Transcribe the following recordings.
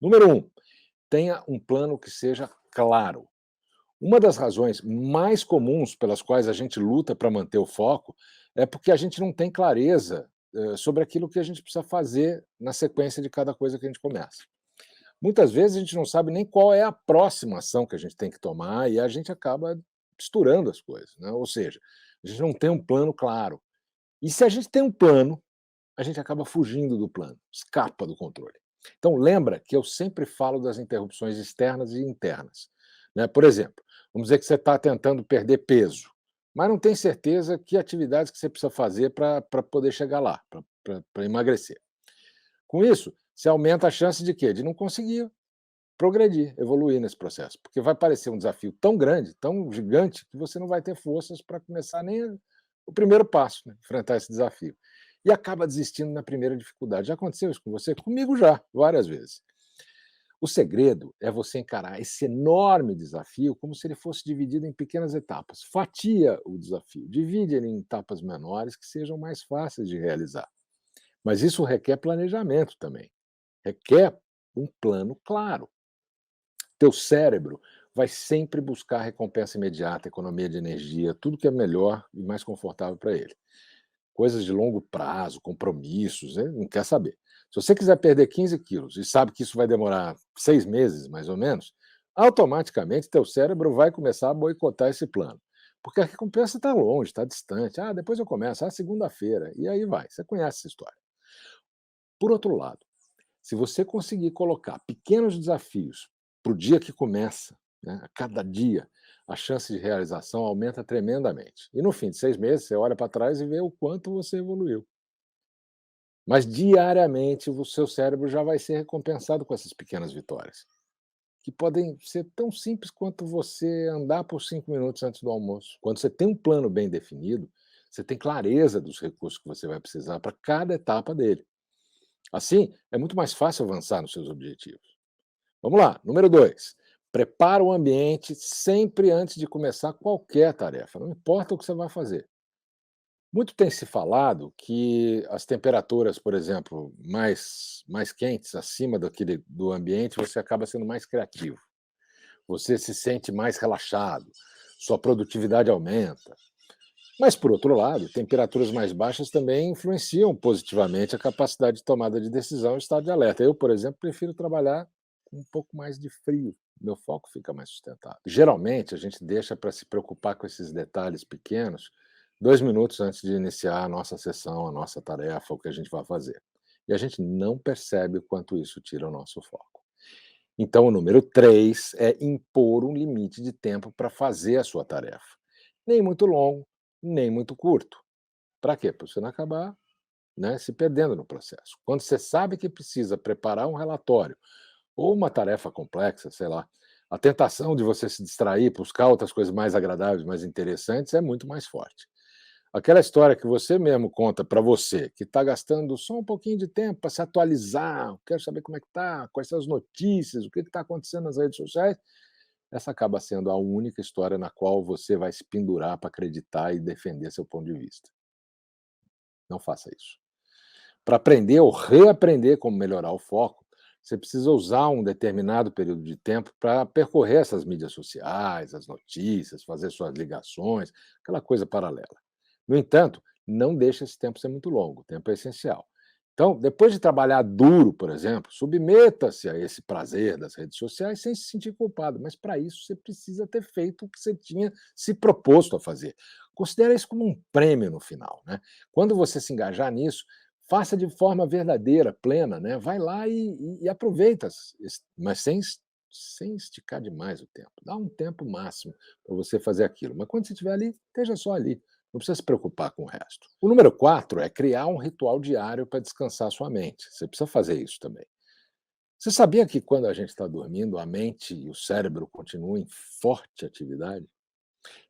Número um, tenha um plano que seja claro. Uma das razões mais comuns pelas quais a gente luta para manter o foco é porque a gente não tem clareza sobre aquilo que a gente precisa fazer na sequência de cada coisa que a gente começa. Muitas vezes a gente não sabe nem qual é a próxima ação que a gente tem que tomar e a gente acaba misturando as coisas, né? Ou seja, a gente não tem um plano claro. E se a gente tem um plano, a gente acaba fugindo do plano, escapa do controle. Então, lembra que eu sempre falo das interrupções externas e internas. Né? Por exemplo, vamos dizer que você está tentando perder peso, mas não tem certeza que atividades que você precisa fazer para poder chegar lá, para emagrecer. Com isso, você aumenta a chance de quê? De não conseguir progredir, evoluir nesse processo, porque vai parecer um desafio tão grande, tão gigante, que você não vai ter forças para começar nem o primeiro passo, né? Enfrentar esse desafio. E acaba desistindo na primeira dificuldade. Já aconteceu isso com você? Comigo já, várias vezes. O segredo é você encarar esse enorme desafio como se ele fosse dividido em pequenas etapas. Fatia o desafio, divide ele em etapas menores que sejam mais fáceis de realizar. Mas isso requer planejamento também. Requer um plano claro. Teu cérebro vai sempre buscar recompensa imediata, economia de energia, tudo que é melhor e mais confortável para ele. Coisas de longo prazo, compromissos, ele não quer saber. Se você quiser perder 15 quilos e sabe que isso vai demorar 6 meses, mais ou menos, automaticamente teu cérebro vai começar a boicotar esse plano. Porque a recompensa está longe, está distante. Ah, depois eu começo, segunda-feira. E aí vai. Você conhece essa história. Por outro lado, se você conseguir colocar pequenos desafios para o dia que começa, né, a cada dia, a chance de realização aumenta tremendamente. E no fim de 6 meses, você olha para trás e vê o quanto você evoluiu. Mas diariamente o seu cérebro já vai ser recompensado com essas pequenas vitórias, que podem ser tão simples quanto você andar por 5 minutos antes do almoço. Quando você tem um plano bem definido, você tem clareza dos recursos que você vai precisar para cada etapa dele. Assim, é muito mais fácil avançar nos seus objetivos. Vamos lá, número 2. Prepara o ambiente sempre antes de começar qualquer tarefa, não importa o que você vai fazer. Muito tem se falado que as temperaturas, por exemplo, mais quentes, acima do ambiente, você acaba sendo mais criativo. Você se sente mais relaxado, sua produtividade aumenta. Mas, por outro lado, temperaturas mais baixas também influenciam positivamente a capacidade de tomada de decisão e estado de alerta. Eu, por exemplo, prefiro trabalhar com um pouco mais de frio. Meu foco fica mais sustentado. Geralmente, a gente deixa para se preocupar com esses detalhes pequenos 2 minutos antes de iniciar a nossa sessão, a nossa tarefa, o que a gente vai fazer. E a gente não percebe o quanto isso tira o nosso foco. Então, o número 3 é impor um limite de tempo para fazer a sua tarefa. Nem muito longo, nem muito curto. Para quê? Para você não acabar, né, se perdendo no processo. Quando você sabe que precisa preparar um relatório ou uma tarefa complexa, sei lá, a tentação de você se distrair, buscar outras coisas mais agradáveis, mais interessantes, é muito mais forte. Aquela história que você mesmo conta para você, que está gastando só um pouquinho de tempo para se atualizar, quero saber como é que está, quais são as notícias, o que está acontecendo nas redes sociais, essa acaba sendo a única história na qual você vai se pendurar para acreditar e defender seu ponto de vista. Não faça isso. Para aprender ou reaprender como melhorar o foco, você precisa usar um determinado período de tempo para percorrer essas mídias sociais, as notícias, fazer suas ligações, aquela coisa paralela. No entanto, não deixe esse tempo ser muito longo, o tempo é essencial. Então, depois de trabalhar duro, por exemplo, submeta-se a esse prazer das redes sociais sem se sentir culpado, mas para isso você precisa ter feito o que você tinha se proposto a fazer. Considere isso como um prêmio no final, né? Quando você se engajar nisso, faça de forma verdadeira, plena, né? Vai lá e aproveita, mas sem esticar demais o tempo. Dá um tempo máximo para você fazer aquilo. Mas quando você estiver ali, esteja só ali. Não precisa se preocupar com o resto. O número 4 é criar um ritual diário para descansar sua mente. Você precisa fazer isso também. Você sabia que quando a gente está dormindo, a mente e o cérebro continuam em forte atividade?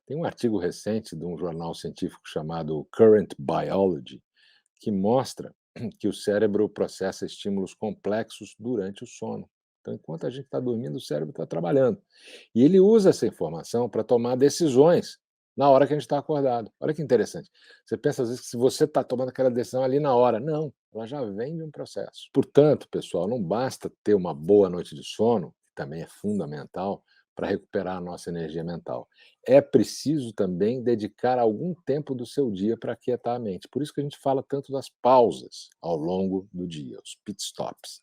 Tem um artigo recente de um jornal científico chamado Current Biology que mostra que o cérebro processa estímulos complexos durante o sono. Então, enquanto a gente está dormindo, o cérebro está trabalhando. E ele usa essa informação para tomar decisões na hora que a gente está acordado. Olha que interessante. Você pensa às vezes que se você está tomando aquela decisão ali na hora, não, ela já vem de um processo. Portanto, pessoal, não basta ter uma boa noite de sono, que também é fundamental para recuperar a nossa energia mental. É preciso também dedicar algum tempo do seu dia para aquietar a mente. Por isso que a gente fala tanto das pausas ao longo do dia, os pit stops.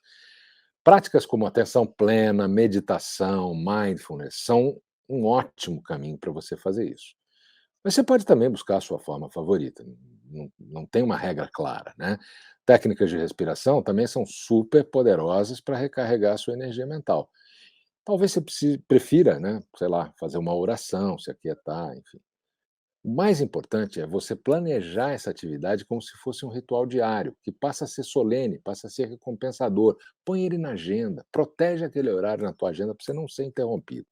Práticas como atenção plena, meditação, mindfulness são um ótimo caminho para você fazer isso. Mas você pode também buscar a sua forma favorita, não tem uma regra clara, né? Técnicas de respiração também são super poderosas para recarregar a sua energia mental. Talvez você prefira, né, sei lá, fazer uma oração, se aquietar, enfim. O mais importante é você planejar essa atividade como se fosse um ritual diário, que passa a ser solene, passa a ser recompensador. Põe ele na agenda, protege aquele horário na tua agenda para você não ser interrompido.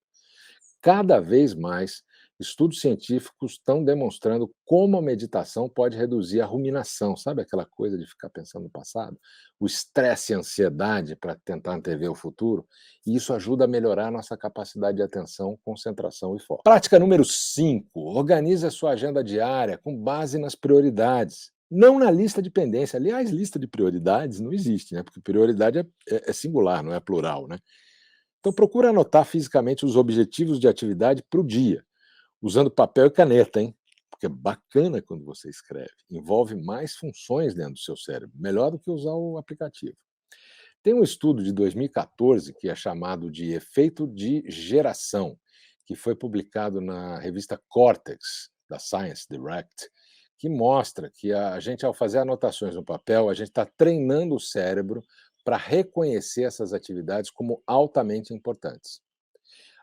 Cada vez mais, estudos científicos estão demonstrando como a meditação pode reduzir a ruminação, sabe aquela coisa de ficar pensando no passado? O estresse e a ansiedade para tentar antever o futuro, e isso ajuda a melhorar a nossa capacidade de atenção, concentração e foco. Prática número 5: organize a sua agenda diária com base nas prioridades. Não na lista de pendência. Aliás, lista de prioridades não existe, né? Porque prioridade é singular, não é plural, né? Então, procura anotar fisicamente os objetivos de atividade para o dia, usando papel e caneta, hein? Porque é bacana quando você escreve. Envolve mais funções dentro do seu cérebro, melhor do que usar o aplicativo. Tem um estudo de 2014 que é chamado de efeito de geração, que foi publicado na revista Cortex, da Science Direct, que mostra que a gente, ao fazer anotações no papel, a gente está treinando o cérebro para reconhecer essas atividades como altamente importantes.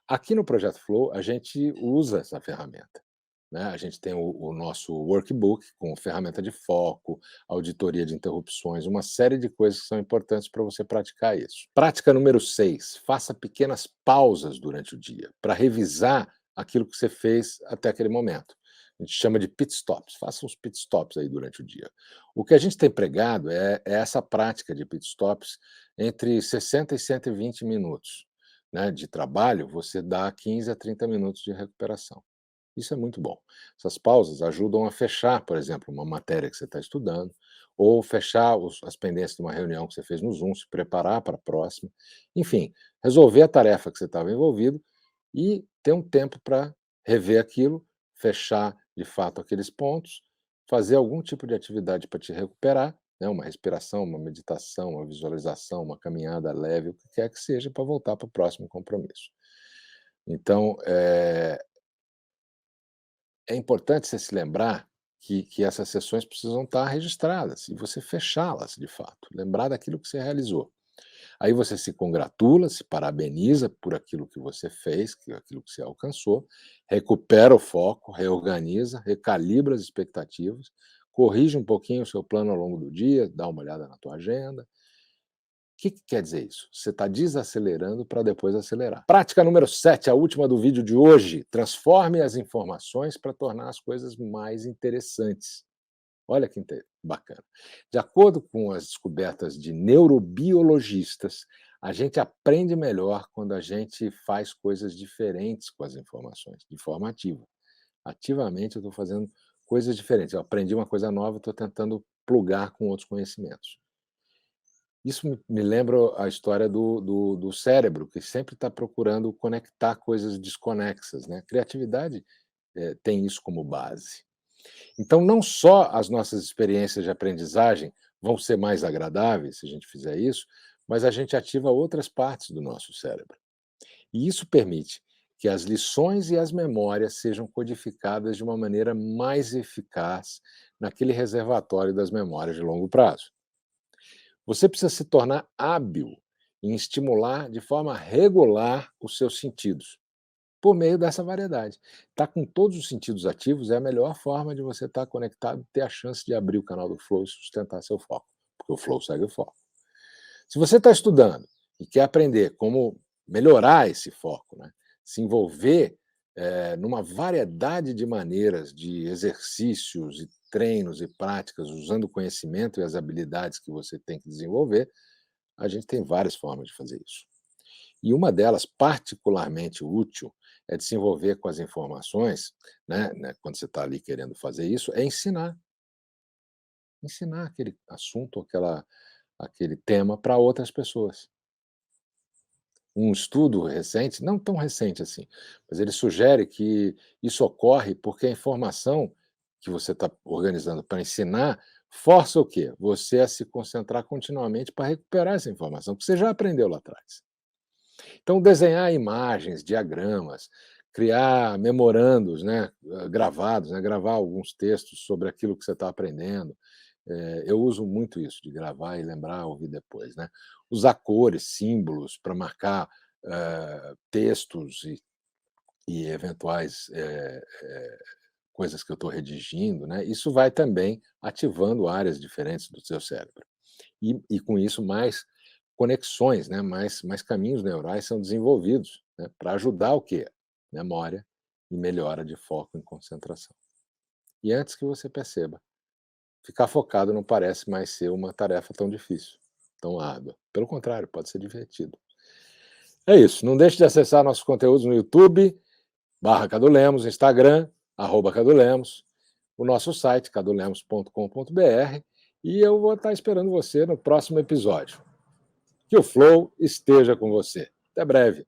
Aqui no Projeto Flow, a gente usa essa ferramenta, né? A gente tem o nosso workbook com ferramenta de foco, auditoria de interrupções, uma série de coisas que são importantes para você praticar isso. Prática número 6: faça pequenas pausas durante o dia para revisar aquilo que você fez até aquele momento. A gente chama de pit stops. Faça uns pit stops aí durante o dia. O que a gente tem pregado é essa prática de pit stops entre 60 e 120 minutos, né, de trabalho. Você dá 15 a 30 minutos de recuperação. Isso é muito bom. Essas pausas ajudam a fechar, por exemplo, uma matéria que você está estudando, ou fechar as pendências de uma reunião que você fez no Zoom, se preparar para a próxima. Enfim, resolver a tarefa que você estava envolvido e ter um tempo para rever aquilo, fechar de fato aqueles pontos, fazer algum tipo de atividade para te recuperar, né, uma respiração, uma meditação, uma visualização, uma caminhada leve, o que quer que seja, para voltar para o próximo compromisso. Então, é importante você se lembrar que essas sessões precisam estar registradas e você fechá-las de fato, lembrar daquilo que você realizou. Aí você se congratula, se parabeniza por aquilo que você fez, aquilo que você alcançou, recupera o foco, reorganiza, recalibra as expectativas, corrige um pouquinho o seu plano ao longo do dia, dá uma olhada na tua agenda. O que quer dizer isso? Você está desacelerando para depois acelerar. Prática número 7, a última do vídeo de hoje. Transforme as informações para tornar as coisas mais interessantes. Olha que bacana. De acordo com as descobertas de neurobiologistas, a gente aprende melhor quando a gente faz coisas diferentes com as informações, de forma ativa. Ativamente eu estou fazendo coisas diferentes. Eu aprendi uma coisa nova, estou tentando plugar com outros conhecimentos. Isso me lembra a história do cérebro, que sempre está procurando conectar coisas desconexas, né? Criatividade tem isso como base. Então, não só as nossas experiências de aprendizagem vão ser mais agradáveis se a gente fizer isso, mas a gente ativa outras partes do nosso cérebro. E isso permite que as lições e as memórias sejam codificadas de uma maneira mais eficaz naquele reservatório das memórias de longo prazo. Você precisa se tornar hábil em estimular de forma regular os seus sentidos, por meio dessa variedade. Estar com todos os sentidos ativos é a melhor forma de você estar conectado e ter a chance de abrir o canal do Flow e sustentar seu foco, porque o Flow segue o foco. Se você está estudando e quer aprender como melhorar esse foco, né, se envolver numa variedade de maneiras, de exercícios e treinos e práticas, usando o conhecimento e as habilidades que você tem que desenvolver, a gente tem várias formas de fazer isso. E uma delas, particularmente útil, é de se envolver com as informações, quando você está ali querendo fazer isso, é ensinar aquele assunto, aquele tema para outras pessoas. Um estudo recente, não tão recente assim, mas ele sugere que isso ocorre porque a informação que você está organizando para ensinar força o quê? Você a se concentrar continuamente para recuperar essa informação que você já aprendeu lá atrás. Então, desenhar imagens, diagramas, criar memorandos, gravados, gravar alguns textos sobre aquilo que você está aprendendo. Eu uso muito isso, de gravar e lembrar, ouvir depois. Usar cores, símbolos para marcar textos e eventuais coisas que eu estou redigindo. Isso vai também ativando áreas diferentes do seu cérebro. E com isso, mais conexões, mais caminhos neurais são desenvolvidos, para ajudar o quê? Memória e melhora de foco e concentração. E antes que você perceba, ficar focado não parece mais ser uma tarefa tão difícil, tão árdua. Pelo contrário, pode ser divertido. É isso. Não deixe de acessar nossos conteúdos no YouTube, /Cadu Lemos, Instagram, @Cadu Lemos, o nosso site, cadulemos.com.br, e eu vou estar esperando você no próximo episódio. Que o Flow esteja com você. Até breve.